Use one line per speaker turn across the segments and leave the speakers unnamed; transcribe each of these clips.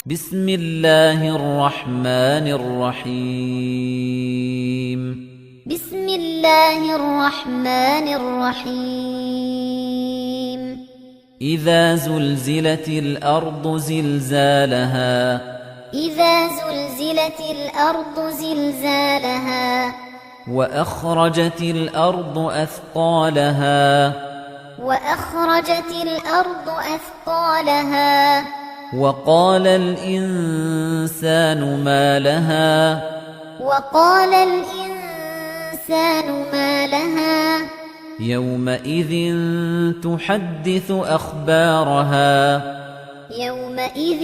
بسم الله الرحمن الرحيم
بسم الله الرحمن الرحيم
إذا زلزلت الأرض زلزالها
إذا زلزلت الأرض زلزالها
وأخرجت الأرض أثقالها
وأخرجت الأرض أثقالها
وقال الإنسان ما لها
وقال الإنسان ما لها
يومئذ تحدث أخبارها
يومئذ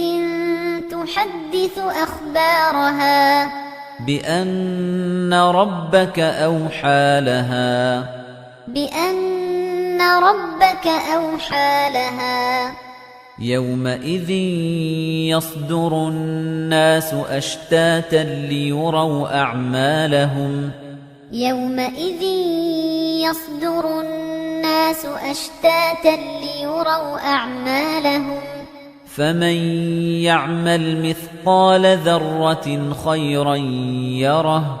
تحدث أخبارها
بأن ربك أوحى لها
بأن ربك أوحى لها
يومئذ يصدر الناس أشتاتا ليروا أعمالهم
يومئذ يصدر الناس أشتاتا ليروا أعمالهم
فمن يعمل مثقال ذرة خيرا يره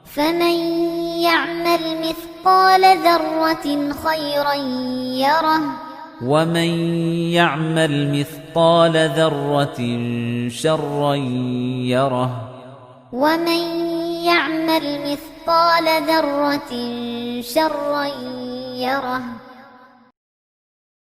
فمن يعمل مثقال ذرة خيرا يره
ومن يعمل مثقال ذرة شرا يره
ومن يعمل مثقال ذرة شرا يره